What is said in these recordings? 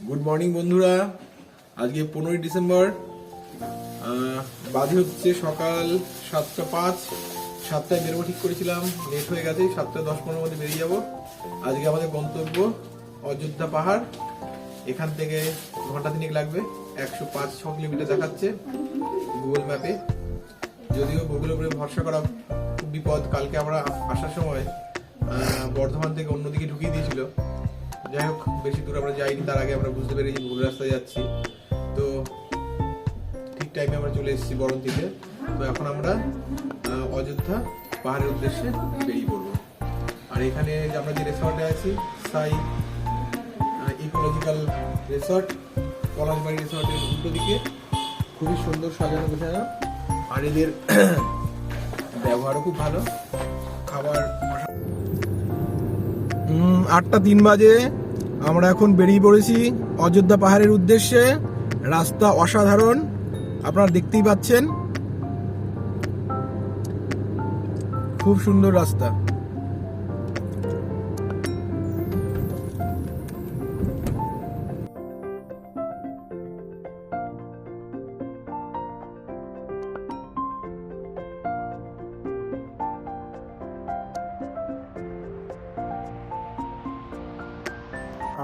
Good morning বন্ধুরা। আজকে 15ই December, বাজে হচ্ছে সকাল 7:05। 7টায় বেরোবো ঠিক করেছিলাম, লেট হয়ে গেছে। 7:10-15 মধ্যে বেরিয়ে যাব। আজকে আমাদের গন্তব্য অযোধ্যা পাহাড়। এখান থেকে ঘন্টা তিনেক লাগবে। 105-6 কিলোমিটার দেখাচ্ছে গুগল ম্যাপে। যদিও গুগলের উপরে ভরসা করা খুব বিপদ। কালকে আমরা আসার সময় বর্ধমান থেকে অন্যদিকে ঢুকিয়ে দিয়েছিল। যাই হোক, বেশি দূর আমরা যাইনি, তার আগে আমরা বুঝতে পেরেছি ভুল রাস্তায় যাচ্ছি। তো ঠিক টাইমে আমরা চলে এসেছি বরণ থেকে। তো এখন আমরা অযোধ্যা পাহাড়ের উদ্দেশ্যে বেরিয়ে পড়বো। আর এখানে আমরা যে রিসর্টে আছি, সাই ইকোলজিক্যাল রিসর্ট, পলাশবাড়ি রিসর্টের উল্টো দিকে। খুবই সুন্দর সাজানো গোছানো, আর এদের ব্যবহারও খুব ভালো। খাবার 8:03 বাজে। আমরা এখন বেরিয়ে পড়েছি অযোধ্যা পাহাড়ের উদ্দেশ্যে। রাস্তা অসাধারণ, আপনারা দেখতেই পাচ্ছেন, খুব সুন্দর রাস্তা।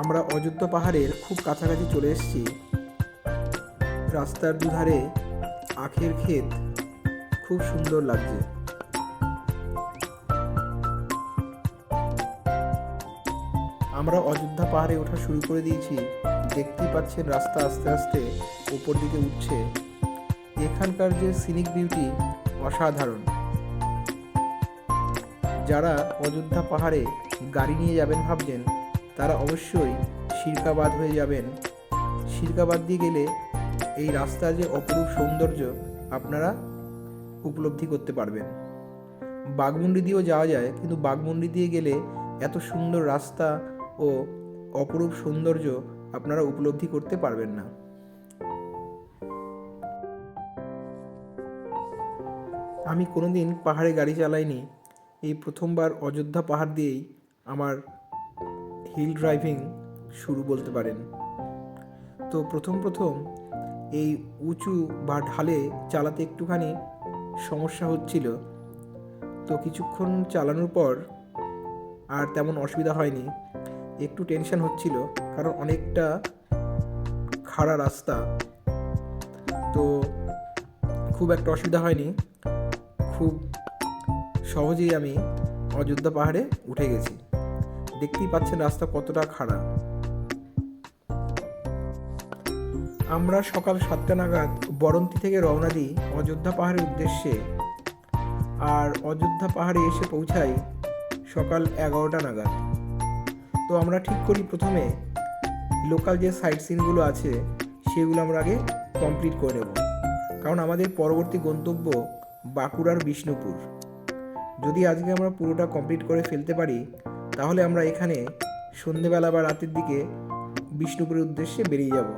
আমরা অযোধ্যা পাহাড়ের খুব কাছাকাছি চলে এসেছি। রাস্তার দুধারে আখের ক্ষেত, খুব সুন্দর লাগছে। আমরা অযোধ্যা পাহাড়ে ওঠা শুরু করে দিয়েছি। দেখতেই পাচ্ছেন রাস্তা আস্তে আস্তে উপর দিকে উঠছে। এখানকার যে সিনিক বিউটি অসাধারণ। যারা অযোধ্যা পাহাড়ে গাড়ি নিয়ে যাবেন ভাবছেন, তারা অবশ্যই সিরকাবাদ হয়ে যাবেন। সিরকাবাদ দিয়ে গেলে এই রাস্তার যে অপরূপ সৌন্দর্য আপনারা উপলব্ধি করতে পারবেন। বাঘমুন্ডি দিয়েও যাওয়া যায়, কিন্তু বাঘমুন্ডি দিয়ে গেলে এত সুন্দর রাস্তা ও অপরূপ সৌন্দর্য আপনারা উপলব্ধি করতে পারবেন না। আমি কোনোদিন পাহাড়ে গাড়ি চালাইনি, এই প্রথমবার অযোধ্যা পাহাড় দিয়েই আমার হিল ড্রাইভিং শুরু বলতে পারেন। তো প্রথম এই উঁচু বা ঢালে চালাতে একটুখানি সমস্যা হচ্ছিল। তো কিছুক্ষণ চালানোর পর আর তেমন অসুবিধা হয়নি। একটু টেনশন হচ্ছিল, কারণ অনেকটা খাড়া রাস্তা। তো খুব একটা অসুবিধা হয়নি, খুব সহজেই আমি অযোধ্যা পাহাড়ে উঠে গেছি। দেখতেই পাচ্ছেন রাস্তা কতটা খাড়া। আমরা সকাল 7টা নাগাদ বরন্তি থেকে রওনা দিই অযোধ্যা পাহাড়ের উদ্দেশ্যে। আর অযোধ্যা পাহাড়ে এসে পৌঁছাই সকাল 11টা নাগাদ। তো আমরা ঠিক করি প্রথমে লোকাল যে সাইট সিনগুলো আছে সেগুলো আমরা আগে কমপ্লিট করে নেব, কারণ আমাদের পরবর্তী গন্তব্য বাঁকুড়ার বিষ্ণুপুর। যদি আজকে আমরা পুরোটা কমপ্লিট করে ফেলতে পারি, তাহলে আমরা এখানে সন্ধেবেলা বা রাতের দিকে বিষ্ণুপুরের উদ্দেশ্যে বেরিয়ে যাব।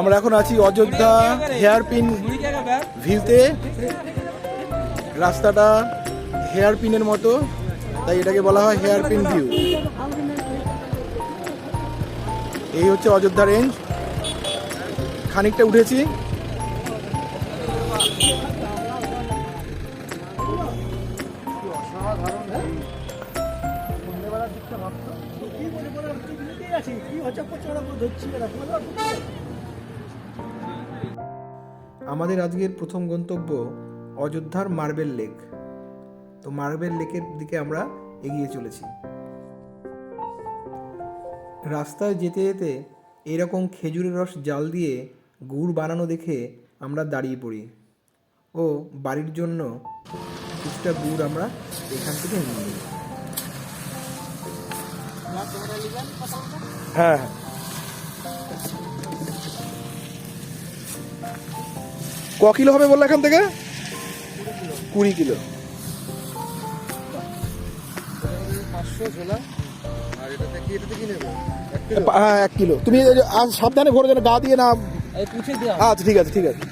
আমরা এখন আছি অযোধ্যা হেয়ারপিন ভিউতে। রাস্তাটা হেয়ারপিনের মতো, তাই এটাকে বলা হয় হেয়ারপিন ভিউ। এই হচ্ছে অযোধ্যা রেঞ্জ। খানিকটা উঠেছি। আমাদের আজকের প্রথম গন্তব্য অযোধ্যার মার্বেল লেক। তো মার্বেল লেকের দিকে আমরা এগিয়ে চলেছি। রাস্তায় যেতে যেতে এরকম খেজুরের রস জাল দিয়ে গুড় বানানো দেখে আমরা দাঁড়িয়ে পড়ি ও বাড়ির জন্য কিছুটা গুড় আমরা এখান থেকে নিয়ে নিই। হ্যাঁ হ্যাঁ, ক কিলো হবে বললো এখান থেকে? 20 কিলো। 1 কিলো। তুমি আজ সাবধানে ভরে যেন গা দিয়ে না। আচ্ছা ঠিক আছে ঠিক আছে।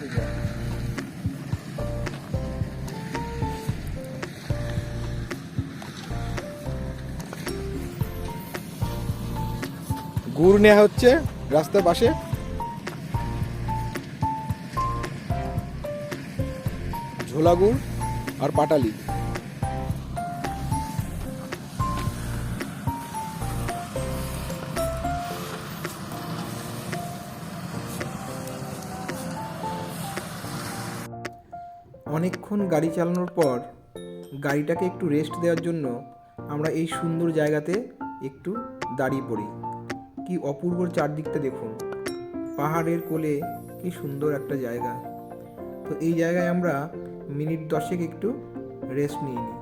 গুড় নেওয়া হচ্ছে রাস্তার পাশে। ঝোলা গুড় আর পাটালি। অনেকক্ষণ গাড়ি চালানোর পর গাড়িটাকে একটু রেস্ট দেওয়ার জন্য আমরা এই সুন্দর জায়গাতে একটু দাঁড়িয়ে পড়ি। কি অপূর্ব চারদিকটা দেখুন, পাহাড়ের কোলে কি সুন্দর একটা জায়গা। তো এই জায়গায় আমরা মিনিট 10 একটু রেস্ট নিয়ে নিই।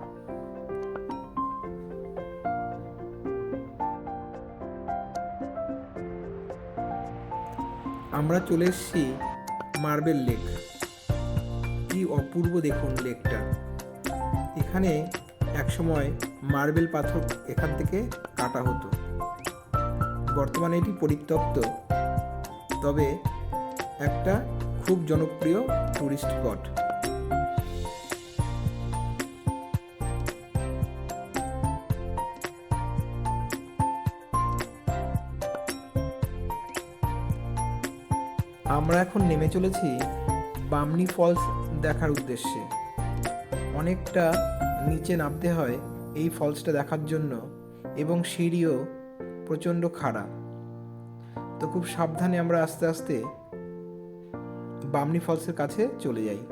আমরা চলে এসেছি মার্বেল লেক। কি অপূর্ব দেখুন লেকটা। এখানে একসময় মার্বেল পাথর এখান থেকে কাটা হতো। বর্তমানে এটি পরিত্যক্ত, তবে একটা খুব জনপ্রিয় টুরিস্ট স্পট। আমরা এখন নেমে চলেছি বামনি ফলস দেখার উদ্দেশ্যে। অনেকটা নিচে নামতে হয় এই ফলসটা দেখার জন্য, এবং সিঁড়িও প্রচণ্ড খাড়া। তো খুব সাবধানে আমরা আস্তে আস্তে বামনি ফলসের কাছে চলে যাই।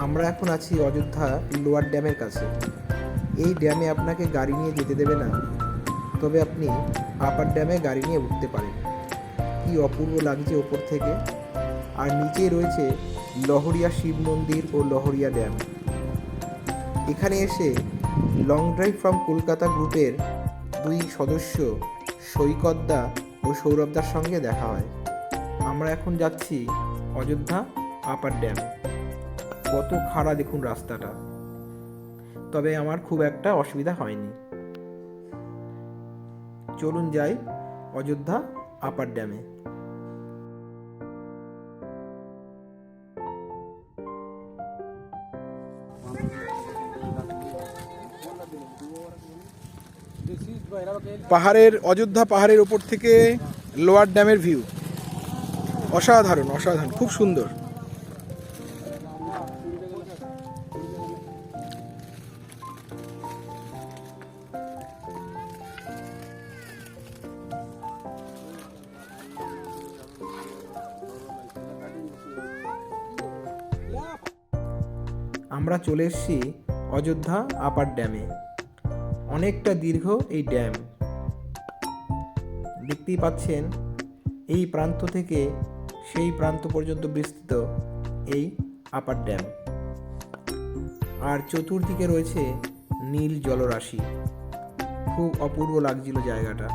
আমরা এখন আছি অযোধ্যা লোয়ার ড্যামের কাছে। এই ড্যামে আপনাকে গাড়ি নিয়ে যেতে দেবে না, তবে আপনি আপার ড্যামে গাড়ি নিয়ে উঠতে পারেন। কি অপূর্ব লাগছে ওপর থেকে। আর নিচে রয়েছে লহরিয়া শিব মন্দির ও লহরিয়া ড্যাম। এখানে এসে লং ড্রাইভ ফ্রম কলকাতা গ্রুপের 2 সদস্য সৈকতদা ও সৌরভদার সঙ্গে দেখা হয়। আমরা এখন যাচ্ছি অযোধ্যা আপার ড্যাম। কত খাড়া দেখুন রাস্তাটা, তবে আমার খুব একটা অসুবিধা হয়নি। চলুন যাই অযোধ্যা আপার ড্যামে। পাহাড়ের অযোধ্যা পাহাড়ের উপর থেকে লোয়ার ড্যামের ভিউ অসাধারণ, অসাধারণ, খুব সুন্দর। আমরা চলে এসেছি অযোধ্যা আপার ড্যামে। অনেকটা দীর্ঘ এই ড্যাম, দেখতেই পাচ্ছেন। এই প্রান্ত থেকে সেই প্রান্ত পর্যন্ত বিস্তৃত এই আপার ড্যাম। আর চতুর্দিকে রয়েছে নীল জলরাশি। খুব অপূর্ব লাগছিল জায়গাটা।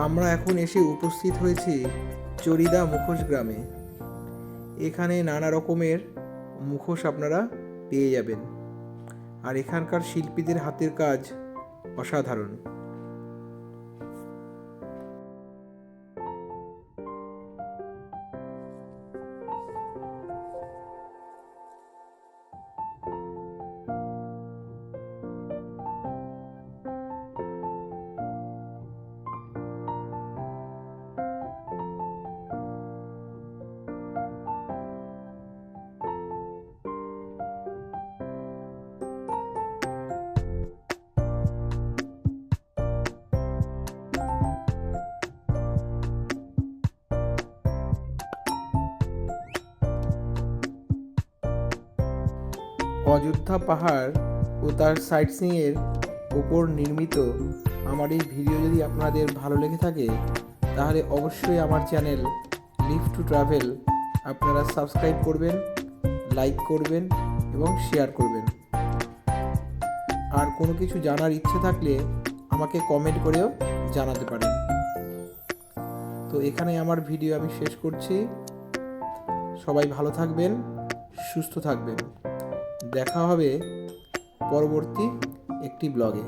আমরা এখন এসে উপস্থিত হয়েছি চরিদা মুখোশ গ্রামে। এখানে নানা রকমের মুখোশ আপনারা পেয়ে যাবেন, আর এখানকার শিল্পীদের হাতের কাজ অসাধারণ। অযোধ্যা পাহাড় ও তার সাইট সিইংয়ের উপর নির্মিত আমার এই ভিডিও যদি আপনাদের ভালো লেগে থাকে, তাহলে অবশ্যই আমার চ্যানেল লিভ টু ট্রাভেল আপনারা সাবস্ক্রাইব করবেন, লাইক করবেন এবং শেয়ার করবেন। আর কোনো কিছু জানার ইচ্ছে থাকলে আমাকে কমেন্ট করেও জানাতে পারেন। তো এখানে আমার ভিডিও আমি শেষ করছি। সবাই ভালো থাকবেন, সুস্থ থাকবেন। দেখা হবে পরবর্তী একটি ব্লগে।